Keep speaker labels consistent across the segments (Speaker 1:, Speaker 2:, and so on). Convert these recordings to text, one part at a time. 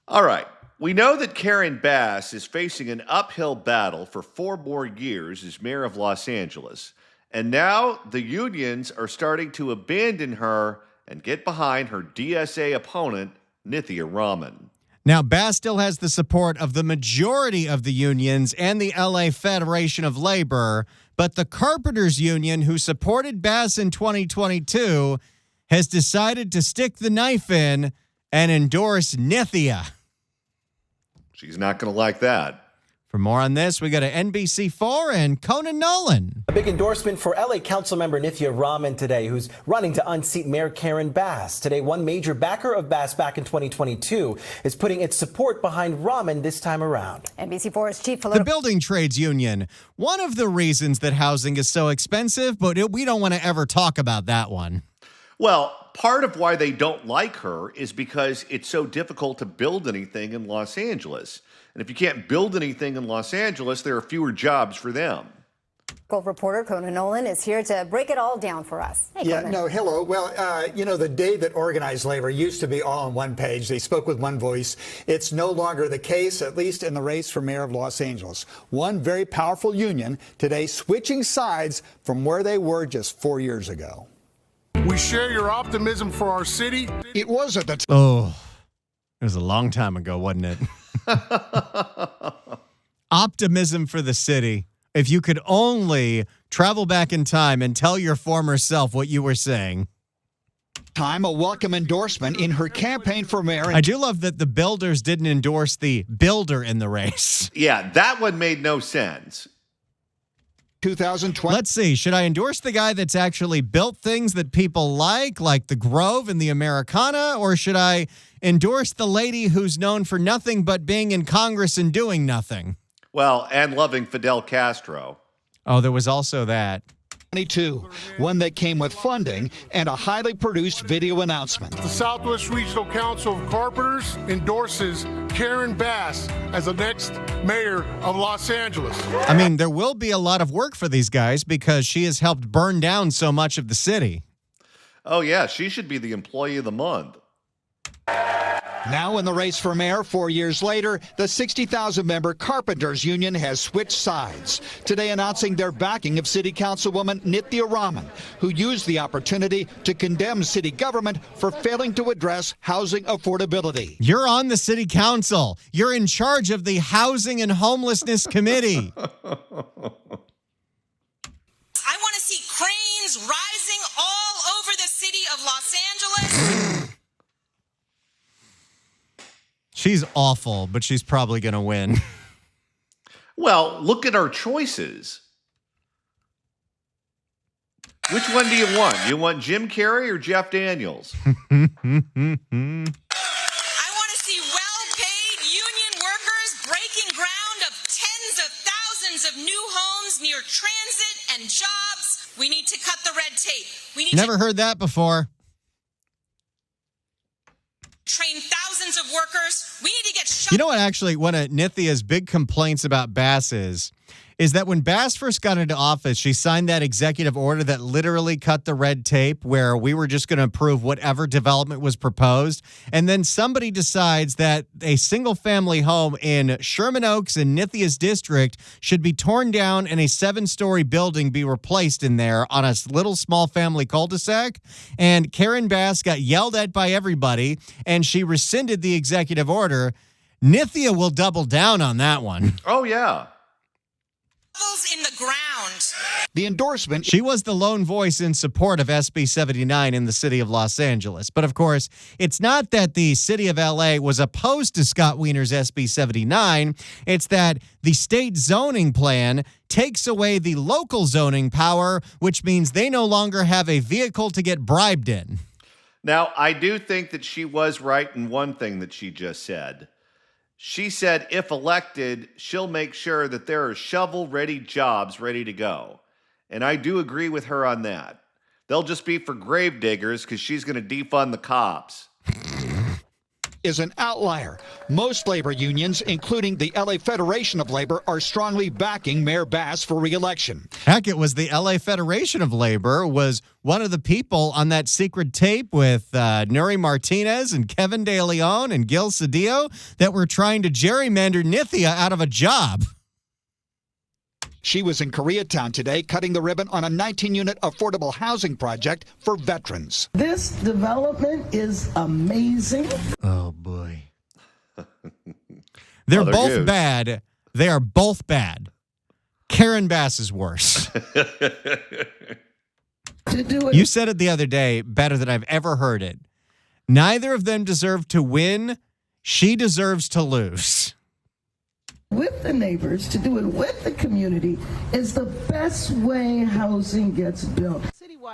Speaker 1: All right. We know that Karen Bass is facing an uphill battle for 4 more years as mayor of Los Angeles. And now the unions are starting to abandon her and get behind her DSA opponent, Nithya Raman.
Speaker 2: Now, Bass still has the support of the majority of the unions and the LA Federation of Labor, but the Carpenters Union, who supported Bass in 2022, has decided to stick the knife in and endorse Nithya.
Speaker 1: She's not going to like that.
Speaker 2: For more on this, we go to NBC4 and Conan Nolan.
Speaker 3: A big endorsement for LA Councilmember Nithya Raman today, who's running to unseat Mayor Karen Bass. Today, one major backer of Bass back in 2022 is putting its support behind Raman this time around.
Speaker 4: NBC4's chief
Speaker 2: The Building Trades Union. One of the reasons that housing is so expensive, but we don't want to ever talk about that one.
Speaker 1: Well, part of why they don't like her is because it's so difficult to build anything in Los Angeles. And if you can't build anything in Los Angeles, there are fewer jobs for them.
Speaker 4: Gold reporter Conan Nolan is here to break it all down for us. Hey, Conan.
Speaker 5: Hello. Well, the day that organized labor used to be all on one page. They spoke with one voice. It's no longer the case, at least in the race for mayor of Los Angeles. One very powerful union today switching sides from where they were just 4 years ago.
Speaker 6: We share your optimism for our city.
Speaker 5: It was at the time.
Speaker 2: Oh, it was a long time ago, wasn't it? Optimism for the city. If you could only travel back in time and tell your former self what you were saying.
Speaker 5: Time a welcome endorsement in her campaign for mayor.
Speaker 2: I do love that the builders didn't endorse the builder in the race.
Speaker 1: Yeah, that one made no sense.
Speaker 5: 2020.
Speaker 2: Let's see. Should I endorse the guy that's actually built things that people like the Grove and the Americana, or should I endorse the lady who's known for nothing but being in Congress and doing nothing?
Speaker 1: Well, and loving Fidel Castro.
Speaker 2: Oh, there was also that.
Speaker 5: 22, one that came with funding and a highly produced video announcement.
Speaker 6: The Southwest Regional Council of Carpenters endorses Karen Bass as the next mayor of Los Angeles.
Speaker 2: I mean, there will be a lot of work for these guys because she has helped burn down so much of the city.
Speaker 1: Oh, yeah, she should be the employee of the month.
Speaker 5: Now in the race for mayor 4 years later, the 60,000-member Carpenters Union has switched sides, today announcing their backing of City Councilwoman Nithya Raman, who used the opportunity to condemn city government for failing to address housing affordability.
Speaker 2: You're on the city council. You're in charge of the Housing and Homelessness Committee.
Speaker 7: I want to see cranes rising all over the city of Los Angeles.
Speaker 2: She's awful, but she's probably going to win.
Speaker 1: Well, look at our choices. Which one do you want? You want Jim Carrey or Jeff Daniels?
Speaker 7: I want to see well-paid union workers breaking ground of tens of thousands of new homes near transit and jobs. We need to cut the red tape.
Speaker 2: Never heard that before.
Speaker 7: Train thousands of workers. We need to get shut.
Speaker 2: You know what, actually, one of Nithya's big complaints about Bass is that when Bass first got into office, she signed that executive order that literally cut the red tape where we were just going to approve whatever development was proposed. And then somebody decides that a single-family home in Sherman Oaks in Nithya's district should be torn down and a 7-story building be replaced in there on a little small family cul-de-sac. And Karen Bass got yelled at by everybody, and she rescinded the executive order. Nithya will double down on that one.
Speaker 1: Oh, yeah.
Speaker 7: In the ground.
Speaker 5: The endorsement.
Speaker 2: She was the lone voice in support of SB 79 in the city of Los Angeles. But of course, it's not that the city of LA was opposed to Scott Wiener's SB 79. It's that the state zoning plan takes away the local zoning power, which means they no longer have a vehicle to get bribed in.
Speaker 1: Now, I do think that she was right in one thing that she just said. She said if elected, she'll make sure that there are shovel-ready jobs ready to go. And I do agree with her on that. They'll just be for grave diggers because she's going to defund the cops.
Speaker 5: is an outlier. Most labor unions, including the LA Federation of Labor, are strongly backing Mayor Bass for re-election.
Speaker 2: Heck, it was the LA Federation of Labor was one of the people on that secret tape with Nuri Martinez and Kevin De Leon and Gil Cedillo that were trying to gerrymander Nithya out of a job.
Speaker 5: She was in Koreatown today cutting the ribbon on a 19-unit affordable housing project for veterans.
Speaker 8: This development is amazing.
Speaker 2: Oh, boy. They're
Speaker 1: Mother
Speaker 2: both
Speaker 1: Goose.
Speaker 2: bad. They are both bad. Karen Bass is worse.
Speaker 8: To do it
Speaker 2: You said it the other day better than I've ever heard it. Neither of them deserve to win. She deserves to lose.
Speaker 8: with the neighbors, to do it with the community is the best way housing gets built.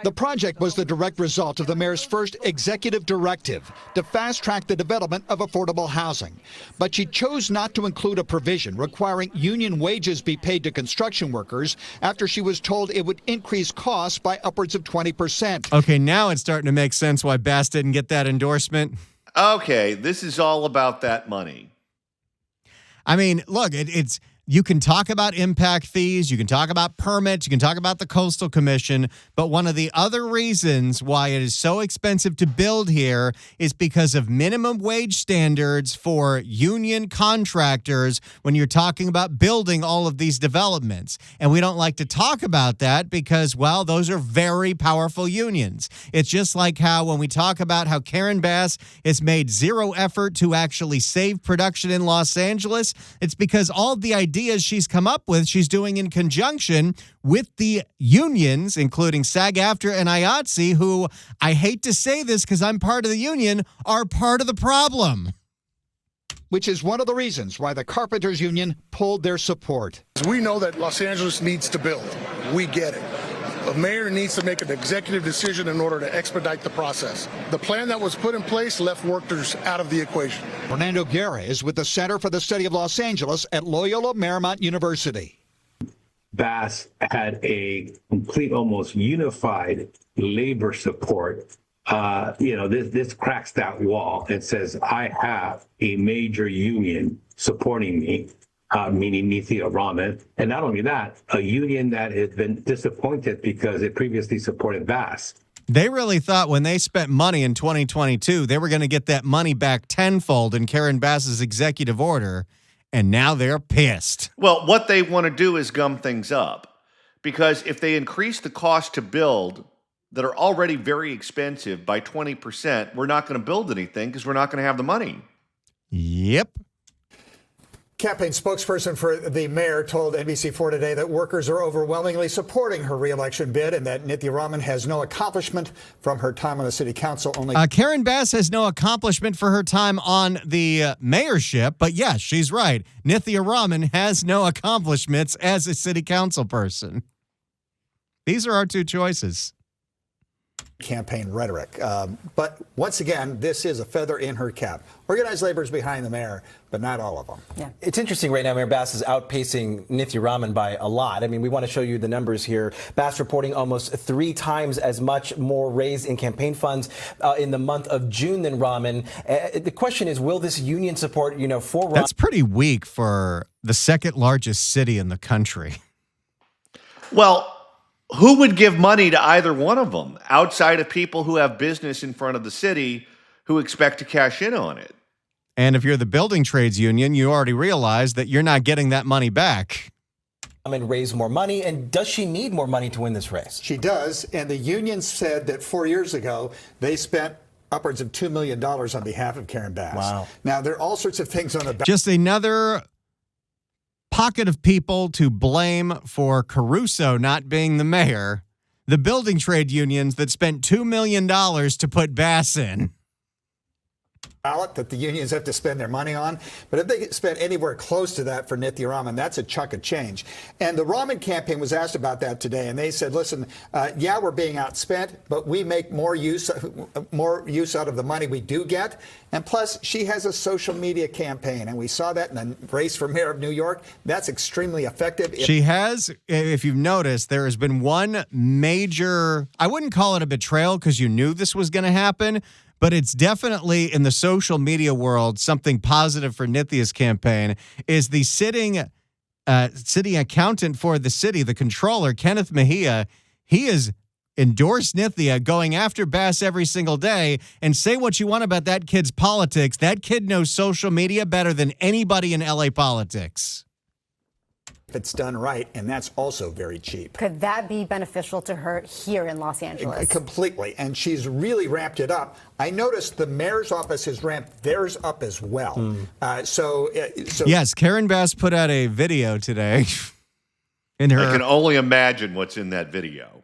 Speaker 5: The project was the direct result of the mayor's first executive directive to fast-track the development of affordable housing. But she chose not to include a provision requiring union wages be paid to construction workers after she was told it would increase costs by upwards of 20%.
Speaker 2: Okay, now it's starting to make sense why Bass didn't get that endorsement.
Speaker 1: Okay, this is all about that money.
Speaker 2: I mean, look, it's you can talk about impact fees, you can talk about permits, you can talk about the Coastal Commission, but one of the other reasons why it is so expensive to build here is because of minimum wage standards for union contractors when you're talking about building all of these developments. And we don't like to talk about that because, well, those are very powerful unions. It's just like how when we talk about how Karen Bass has made zero effort to actually save production in Los Angeles, it's because all of the ideas she's come up with, she's doing in conjunction with the unions, including SAG-AFTRA and IATSE, who, I hate to say this because I'm part of the union, are part of the problem.
Speaker 5: Which is one of the reasons why the Carpenters Union pulled their support.
Speaker 6: We know that Los Angeles needs to build. We get it. A mayor needs to make an executive decision in order to expedite the process. The plan that was put in place left workers out of the equation.
Speaker 5: Fernando Guerra is with the Center for the Study of Los Angeles at Loyola Marymount University.
Speaker 9: Bass had a complete, almost unified labor support. This cracks that wall and says, I have a major union supporting me, meaning Nithya Raman. And not only that, a union that has been disappointed because it previously supported Bass.
Speaker 2: They really thought when they spent money in 2022, they were going to get that money back tenfold in Karen Bass's executive order, and now they're pissed.
Speaker 1: Well, what they want to do is gum things up, because if they increase the cost to build that are already very expensive by 20%, we're not going to build anything because we're not going to have the money.
Speaker 2: Yep.
Speaker 10: Campaign spokesperson for the mayor told NBC4 today that workers are overwhelmingly supporting her re-election bid and that Nithya Raman has no accomplishment from her time on the city council.
Speaker 2: Karen Bass has no accomplishment for her time on the mayorship, but yes, she's right. Nithya Raman has no accomplishments as a city council person. These are our two choices.
Speaker 10: Campaign rhetoric. But once again, this is a feather in her cap. Organized labor is behind the mayor, but not all of them.
Speaker 3: Yeah. It's interesting right now, Mayor Bass is outpacing Nithya Raman by a lot. I mean, we want to show you the numbers here. Bass reporting almost 3 times as much more raised in campaign funds in the month of June than Raman. The question is, will this union support, for Raman?
Speaker 2: That's pretty weak for the second largest city in the country.
Speaker 1: Well, who would give money to either one of them outside of people who have business in front of the city who expect to cash in on it?
Speaker 2: And if you're the building trades union, you already realize that you're not getting that money back.
Speaker 3: And raise more money. And does she need more money to win this race?
Speaker 10: She does. And the union said that 4 years ago, they spent upwards of $2 million on behalf of Karen Bass.
Speaker 3: Wow.
Speaker 10: Now, there are all sorts of things on the back.
Speaker 2: Just another pocket of people to blame for Caruso not being the mayor. The building trade unions that spent $2 million to put Bass in.
Speaker 10: Ballot that the unions have to spend their money on. But if they spent anywhere close to that for Nithya Raman, that's a chunk of change. And the Raman campaign was asked about that today, and they said, listen, yeah, we're being outspent, but we make more use out of the money we do get. And plus, she has a social media campaign, and we saw that in the race for mayor of New York. That's extremely effective.
Speaker 2: She has, if you've noticed, there has been one major, I wouldn't call it a betrayal because you knew this was going to happen, but it's definitely in the social media world something positive for Nithya's campaign. Is the sitting accountant for the city, the controller, Kenneth Mejia, he has endorsed Nithya, going after Bass every single day. And say what you want about that kid's politics, that kid knows social media better than anybody in LA politics.
Speaker 10: If it's done right, and that's also very cheap.
Speaker 4: Could that be beneficial to her here in Los Angeles?
Speaker 10: Completely, and she's really ramped it up. I noticed the mayor's office has ramped theirs up as well. So
Speaker 2: yes, Karen Bass put out a video today. I
Speaker 1: can only imagine what's in that video.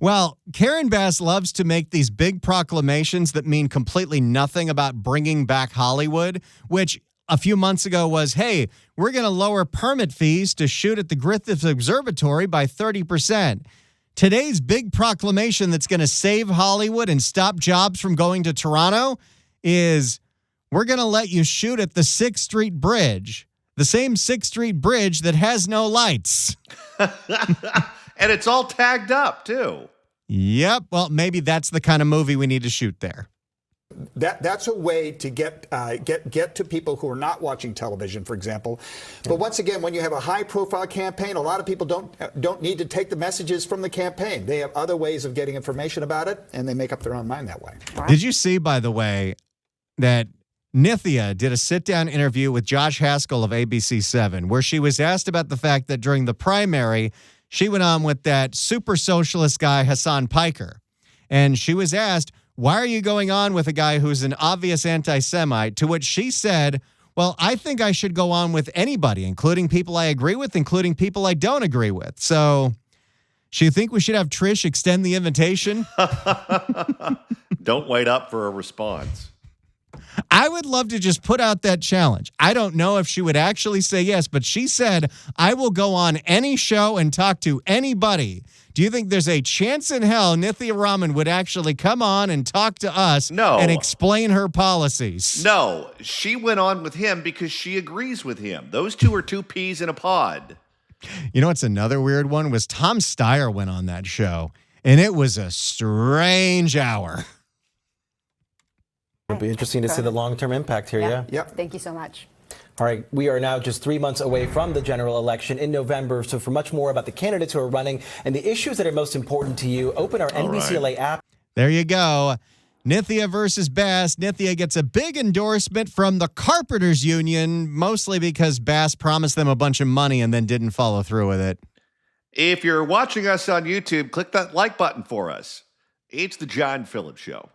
Speaker 2: Well, Karen Bass loves to make these big proclamations that mean completely nothing about bringing back Hollywood, which a few months ago was, hey, we're going to lower permit fees to shoot at the Griffith Observatory by 30%. Today's big proclamation that's going to save Hollywood and stop jobs from going to Toronto is we're going to let you shoot at the 6th Street Bridge, the same 6th Street Bridge that has no lights.
Speaker 1: And it's all tagged up, too.
Speaker 2: Yep. Well, maybe that's the kind of movie we need to shoot there.
Speaker 10: That's a way to get to people who are not watching television, for example. But once again, when you have a high-profile campaign, a lot of people don't need to take the messages from the campaign. They have other ways of getting information about it, and they make up their own mind that way.
Speaker 2: Did you see, by the way, that Nithya did a sit-down interview with Josh Haskell of ABC7, where she was asked about the fact that during the primary, she went on with that super socialist guy, Hassan Piker. And she was asked, why are you going on with a guy who's an obvious anti-Semite? To which she said, well, I think I should go on with anybody, including people I agree with, including people I don't agree with. So, do you think we should have Trish extend the invitation?
Speaker 1: Don't wait up for a response.
Speaker 2: I would love to just put out that challenge. I don't know if she would actually say yes, but she said, I will go on any show and talk to anybody. Do you think there's a chance in hell Nithya Raman would actually come on and talk to us and explain her policies?
Speaker 1: No, she went on with him because she agrees with him. Those two are two peas in a pod.
Speaker 2: You know what's another weird one was Tom Steyer went on that show, and it was a strange hour.
Speaker 3: It'll be interesting to see the long-term impact here, yeah?
Speaker 10: Yep.
Speaker 4: Thank you so much.
Speaker 3: All right, we are now just 3 months away from the general election in November. So for much more about the candidates who are running and the issues that are most important to you, open our NBCLA app.
Speaker 2: There you go. Nithya versus Bass. Nithya gets a big endorsement from the Carpenters Union, mostly because Bass promised them a bunch of money and then didn't follow through with it.
Speaker 1: If you're watching us on YouTube, click that like button for us. It's the John Phillips Show.